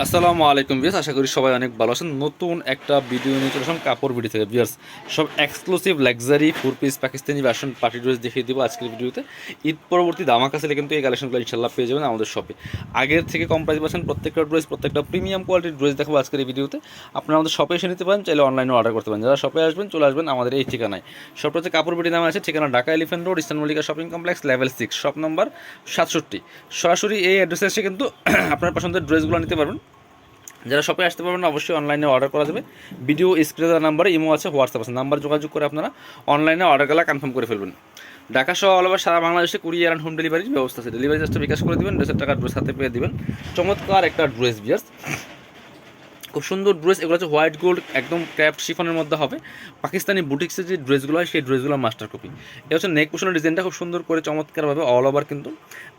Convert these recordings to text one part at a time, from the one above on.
আসসালামু আলাইকুম ভিউয়ার্স, আশা করি সবাই অনেক ভালো আছেন। নতুন একটা ভিডিও নিয়ে চলে আসলাম কাপড় ভিডিও থেকে ভিউয়ার্স। সব exclusive luxury 4 piece Pakistani version party dress দেখিয়ে দিব আজকের ভিডিওতে। ঈদ পরবর্তী ধামাকা সেলে কিন্তু এই কালেকশনগুলো ইনশাল্লাহ পেয়ে যাবেন আমাদের শপে। আগের থেকে কম প্রাইস পাচ্ছেন প্রত্যেকটা ড্রেস, প্রত্যেকটা প্রিমিয়াম কোয়ালিটির ড্রেস দেখাবো আজকের এই ভিডিওতে। আপনারা আমাদের শপে এসে নিতে পারেন, চাইলে অনলাইনে অর্ডার করতে পারেন। যারা শপে আসবেন চলে আসবেন আমাদের এই ঠিকানায়। শপটা হচ্ছে কাপড় ভিডিও নামে আছে, ঠিকানা Dhaka elephant road, eastern Mallika shopping complex, level 6, shop number 67। সরাসরি এই অ্যাড্রেসে এসে কিন্তু আপনার পছন্দের ড্রেসগুলো নিতে পারবেন। যারা শপে আসতে পারবেন না অবশ্যই অনলাইনে অর্ডার করা যাবে। ভিডিও স্ক্রিনে দেওয়া নাম্বারে ইমো আছে, হোয়াটসঅ্যাপ আছে, নাম্বার যোগাযোগ করে আপনারা অনলাইনে অর্ডারগুলো কনফার্ম করে ফেলবেন। ঢাকা সহ অল ওভার সারা বাংলাদেশে কুরিয়ার অ্যান্ড হোম ডেলিভারির ব্যবস্থা আছে। ডেলিভারি চার্জটা বিকাশ করে দেবেন, ড্রেসের টাকা ড্রেস হাতে পেয়ে দেবেন। চমৎকার একটা ড্রেস বিয়ার্স, খুব সুন্দর ড্রেস। এগুলো হচ্ছে হোয়াইট গোল্ড একদম ক্র্যাফট শিফনের মধ্যে হবে। পাকিস্তানি বুটিক্সের যে ড্রেসগুলো হয় সেই ড্রেসগুলো মাস্টার কপি। এটা হচ্ছে নেক পোশনের ডিজাইনটা খুব সুন্দর করে চমৎকারভাবে অল ওভার কিন্তু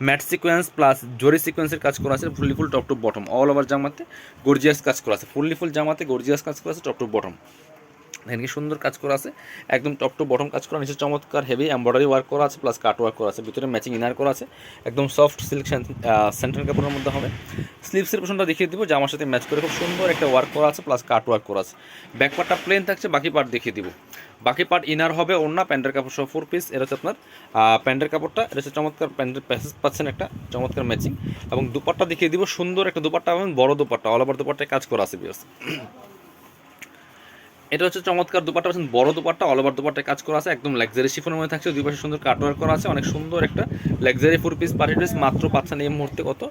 ম্যাট সিকোয়েন্স প্লাস জরি সিকোয়েন্সের কাজ করা আছে। Fully full top to bottom all over জামাতে গর্জিয়াস কাজ করা আছে। ফুললি ফুল জামাতে গর্জিয়াস কাজ করা আছে টপ টু বটম। দেখেন কি সুন্দর কাজ করা আছে, একদম টপ টু বটম কাজ করা। নিচে চমৎকার হেভি এমব্রয়ডারি ওয়ার্ক করা আছে প্লাস কাট ওয়ার্ক করা আছে। ভিতরে ম্যাচিং ইনার করা আছে, একদম সফট সিল্ক সেন্ট্রাল কাপড়ের মধ্যে হবে। স্লিভসের পোশনটা দেখিয়ে দিব, জামার সাথে ম্যাচ করে খুব সুন্দর একটা ওয়ার্ক করা আছে প্লাস কাট ওয়ার্ক করা আছে। ব্যাক পার্টটা প্লেন থাকছে, বাকি পার্ট দেখিয়ে দিব। বাকি পার্ট ইনার হবে, ওড়না প্যান্টের কাপড় সহ 4 পিস। এটা হচ্ছে আপনার প্যান্টের কাপড়টা, এটা হচ্ছে চমৎকার প্যান্টের প্যাসেজ পাচ্ছেন একটা চমৎকার ম্যাচিং। এবং দুপাট্টা দেখিয়ে দিব, সুন্দর একটা দুপাট্টা এবং বড় দুপাট্টা অল ওভার দুপাট্টায় কাজ করা আছে বিয়ার্স। এটা হচ্ছে চমৎকার দুপাট্টা পাচ্ছেন, বড় দুপাট্টা অল ওভার দুপাট্টায় কাজ করা আছে, একদম লাক্সারি শিফনের মধ্যে থাকছে। দুই পাশে সুন্দর কাটওয়ার্ক করা আছে, অনেক সুন্দর একটা লাক্সারি 4 পিস পার্টি ড্রেস। মাত্র পাচ্ছেন এই মুহূর্তে কত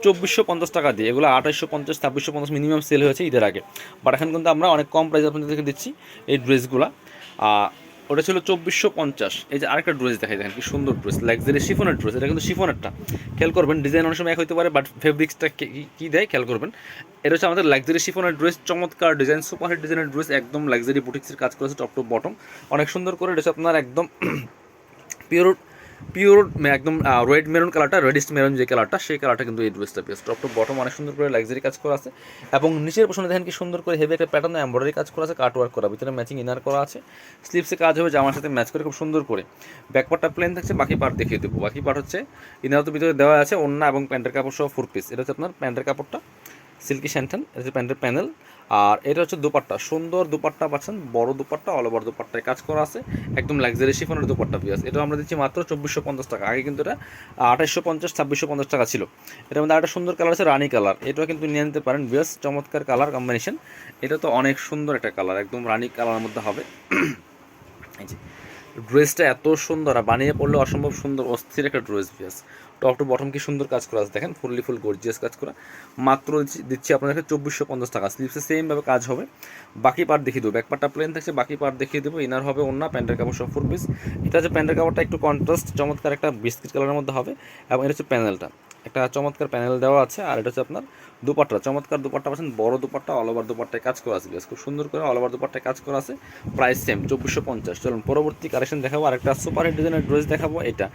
2450 টাকা দিয়ে। এগুলো 2850 2650 মিনিমাম সেল হয়েছে ঈদের আগে, বাট এখন কিন্তু আমরা অনেক কম প্রাইসে আপনাদেরকে দিচ্ছি এই ড্রেসগুলো। ওটা ছিল 2450। এই যে আরেকটা ড্রেস দেখাই, দেখেন কি সুন্দর ড্রেস, লাক্সারি শিফনের ড্রেস। এটা কিন্তু শিফনেরটা, খেয়াল করবেন ডিজাইন অনেক সময় এক হতে পারে বাট ফেব্রিক্সটা কী দেয় খেয়াল করবেন। এটা হচ্ছে আমাদের লাক্সারি শিফনের ড্রেস, চমৎকার ডিজাইন, সুপার হিট ডিজাইনের ড্রেস, একদম লাক্সারি বুটিক্সের কাজ করেছে টপ টু বটম অনেক সুন্দর করে। এটা আপনার একদম পিওর পিওর একদম রেড মেরুন কালারটা, রেডিস্ট মেরুন যে কালারটা সেই কালারটা কিন্তু এই ড্রেসটা পেয়েছে। টপ টু বটম অনেক সুন্দর করে লাক্সারি কাজ করা আছে। এবং নিচের পোশনে দেখেন কি সুন্দর করে হেভি একটা প্যাটার্ন এমব্রয়ডারি কাজ করা আছে, কাট ওয়ার্ক করা, ভিতরে ম্যাচিং ইনার করা আছে। স্লিভসে কাজ হবে জামার সাথে ম্যাচ করে খুব সুন্দর করে। ব্যাকপার্টটা প্লেন থাকছে, বাকি পার্ট দেখিয়ে দেবো। বাকি পার্ট হচ্ছে ইনার তো ভিতরে দেওয়া আছে, ওড়না এবং প্যান্টের কাপড় সহ 4 পিস। এটা হচ্ছে আপনার প্যান্টের কাপড়টা সিল্কি স্যান্টেন, এটা হচ্ছে প্যান্টের প্যানেল। আর এটা হচ্ছে দুপাট্টা, সুন্দর দুপাট্টা পাচ্ছেন, বড় দুপাট্টা অল ওভার দুপাট্টায় কাজ করা আছে, একদম লাক্সারি শিফনের দুপাট্টা পিয়াস। এটা আমরা দিচ্ছি মাত্র 2450 টাকা। আগে কিন্তু এটা 2850 2650 টাকা ছিল। এটার মধ্যে একটা সুন্দর কালার আছে রানি কালার, এটাও কিন্তু নিয়ে নিতে পারেন বিয়াস, চমৎকার কালার কম্বিনেশন। এটা তো অনেক সুন্দর একটা কালার, একদম রানি কালারের মধ্যে হবে। এই যে ড্রেসটা এত সুন্দর, আর বানিয়ে পড়লে অসম্ভব সুন্দর অস্থির একটা dress Piyas. Top to bottom কি সুন্দর কাজ করা আছে দেখেন, ফুললি ফুল গর্জিয়াস কাজ করা। মাত্র দিচ্ছি আপনাদেরকে 2450 টাকা। স্লিভসে সেমভাবে কাজ হবে। বাকি পার্ট দেখিয়ে দেবো, ব্যাক পার্টটা প্লেন থাকছে, বাকি পার্ট দেখিয়ে দেবো। ইনার হবে ওড়না, প্যান্টের কাপড় সব 4 পিস। এটা হচ্ছে প্যান্টের কাপড়টা একটু কন্ট্রাস্ট চমৎকার একটা বিস্কিট কালারের মধ্যে হবে। এবং এটা হচ্ছে প্যানেলটা, একটা চমৎকার প্যানেল দেওয়া আছে। আর এটা হচ্ছে আপনার দুপাট্টা, চমৎকার দুপাট্টা পাচ্ছেন, বড় দুপাট্টা অল ওভার দুপাট্টায় কাজ করা আছে, খুব সুন্দর করে অল ওভার দুপাট্টায় কাজ করা আছে। Price same 2450। চলুন পরবর্তী কালেকশন দেখাবো, আরেকটা সুপার হিট ডিজাইনের ড্রেস দেখাবো। এটা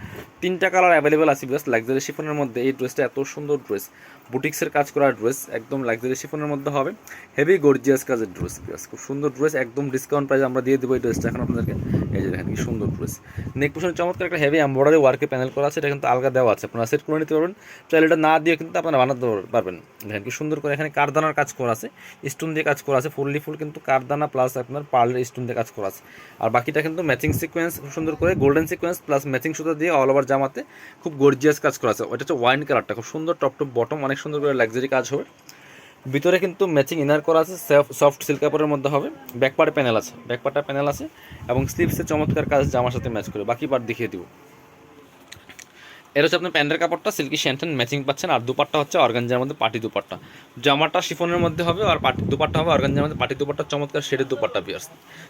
3টা কালার অ্যাভেলেবেল আছে বিকজ লাক্সারি শিফনের মধ্যে। এই ড্রেসটা এত সুন্দর ড্রেস, বুটিক্সের কাজ করা ড্রেস, একদম লাক্সারি শিফনের মধ্যে হবে, হেভি গর্জিয়াস কাজের ড্রেস বিকজ খুব সুন্দর ড্রেস, একদম ডিসকাউন্ট প্রাইস আমরা দিয়ে দেবো এই ড্রেসটা এখন আপনাদেরকে। এই যে দেখেন কি সুন্দর ড্রেস, নেক পোশনে চমৎকার একটা হেভি এমব্রয়ডারি ওয়ার্কে প্যানেল করা আছে। এটা কিন্তু আলগা দেওয়া আছে, আপনারা সেট করে নিতে পারবেন, চাইলে এটা না দিয়ে কিন্তু আপনারা বানাতে পারবেন। দেখেন কি সুন্দর করে এখানে কারদানার কাজ করা আছে, স্টোন দিয়ে কাজ করা আছে, ফুললি ফুল কিন্তু কারদানা প্লাস আপনার পার্লের স্টোন দিয়ে কাজ করা আছে। আর বাকিটা কিন্তু ম্যাচিং সিকোয়েন্স খুব সুন্দর করে গোল্ডেন সিকোয়েন্স প্লাস ম্যাচিং সুতা দিয়ে অল ওভার জামাতে খুব গর্জিয়াস কাজ করা আছে। ওটা হচ্ছে ওয়াইন কালারটা, খুব সুন্দর টপ টু বটম অনেক সুন্দর করে লাক্সারি কাজ হবে। ভিতরে কিন্তু ম্যাচিং ইনার করা আছে, সফট সিল্ক কাপড়ের মধ্যে হবে। ব্যাকপার্টে প্যানেল আছে, ব্যাকপার্টটা প্যানেল আছে এবং স্লিভসে চমৎকার কাজ জামার সাথে ম্যাচ করে। বাকি পার্ট দেখিয়ে দিব। এটা হচ্ছে আপনার প্যান্টের কাপড়টা সিল্কি শ্যান্টেন ম্যাচিং পাচ্ছেন। আর দুপাট্টা হচ্ছে অর্গানজার মধ্যে পাটি দুপাট্টা, জামাটা শিফনের মধ্যে হবে আর পাটি দুপাট্টা হবে অর্গানজার মধ্যে পাটি দুপাট্টা, চমৎকার শেডের দুপাট্টা পিয়ার্স।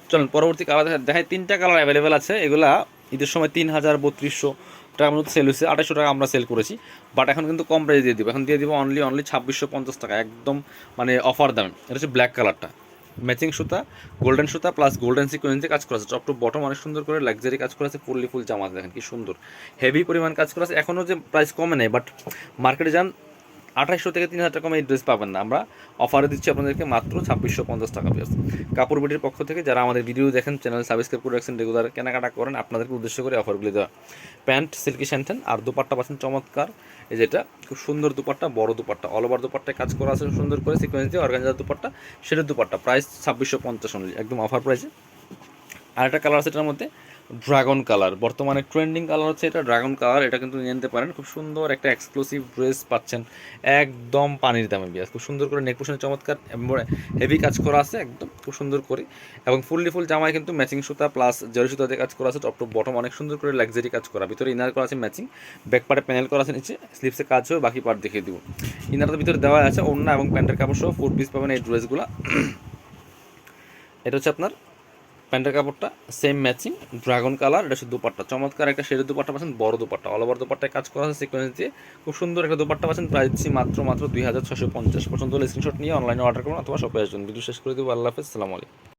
চলুন পরবর্তী কালার দেখায়। 3টা কালার অ্যাভেলেবেল আছে। এগুলা ঈদের সময় 3000 3200 টাকার মধ্যে সেল হয়েছে, 2800 টাকা আমরা সেল করেছি, বাট এখন কিন্তু কম প্রাইস দিয়ে দিব। এখন দিয়ে দিব অনলি 2650 টাকা, একদম মানে অফার দামে। এটা হচ্ছে ব্ল্যাক কালারটা, ম্যাচিং সুতা, গোল্ডেন সুতা প্লাস গোল্ডেন সিকোয়েন্সে কাজ করা আছে। টপ টু বটম অনেক সুন্দর করে লাক্সারি কাজ করা আছে, ফুললি ফুল জামা দেখেন কি সুন্দর হেভি পরিমাণ কাজ করা আছে। এখনও যে প্রাইস কমে নেই, বাট মার্কেটে যান 2800 থেকে 3000 টাকা এই ড্রেস পাবেন না, আমরা অফারে দিচ্ছি আপনাদেরকে মাত্র 2650 টাকা পিস। কাপড় বিটির পক্ষ থেকে যারা আমাদের ভিডিও দেখেন, চ্যানেল সাবস্ক্রাইব করে রাখছেন, রেগুলার কেনাকাটা করেন, আপনাদেরকে উদ্দেশ্য করে অফারগুলি দেওয়া। প্যান্ট সিল্কি স্যান্টেন আর দুপাট্টা পাচ্ছেন চমৎকার, এই যেটা খুব সুন্দর দুপাট্টা, বড় দুপাট্টা, অল ওভার দুপাট্টায় কাজ করা আছে সুন্দর করে সিকোয়েন্স দিয়ে, অর্গানজার দুপাট্টা, সেটার দুপাট্টা, প্রাইস 2650 অনলি, একদম অফার প্রাইসে। আরেকটা কালার আছে এটার মধ্যে ড্রাগন কালার, বর্তমানে ট্রেন্ডিং কালার হচ্ছে এটা ড্রাগন কালার, এটা কিন্তু নিয়ে নিতে পারেন, খুব সুন্দর একটা এক্সক্লুসিভ ড্রেস পাচ্ছেন একদম পানির দামে বিয়াস, খুব সুন্দর করে নেক পোশনে চমৎকার হেভি কাজ করা আছে একদম খুব সুন্দর করে, এবং ফুললি ফুল জামায় কিন্তু ম্যাচিং সুতা প্লাস জরি সুতাতে কাজ করা আছে, টপ টু বটম অনেক সুন্দর করে লাক্সারি কাজ করা, ভিতরে ইনার করা আছে ম্যাচিং, ব্যাক পার্টে প্যানেল করা আছে, নিচে স্লিপসে কাজ হবে, বাকি পার্ট দেখিয়ে দিব। ইনারটার ভিতরে দেওয়া আছে ওড়না এবং প্যান্টের কাপড় সহ 4 পিস পাবেন এই ড্রেসগুলো। এটা হচ্ছে আপনার প্যান্টের কাপড়টা সেম ম্যাচিং ড্রাগন কালার, এটা হচ্ছে দুপাট্টা, চমৎকার একটা শেডের দুপাট্টা পাচ্ছেন, বড় দুপাট্টা, অল ওভার দুপাট্টায় কাজ করা আছে সিকোয়েন্স দিয়ে, খুব সুন্দর একটা দুপাট্টা পাচ্ছেন, প্রাইস দিচ্ছি মাত্র 2650। পছন্দ হলে স্ক্রিনশট নিয়ে অনলাইনে অর্ডার করুন অথবা শপে আসুন। ভিডিও শেষ করে দেবো। আল্লাহ হাফেজ, আসসালামু আলাইকুম।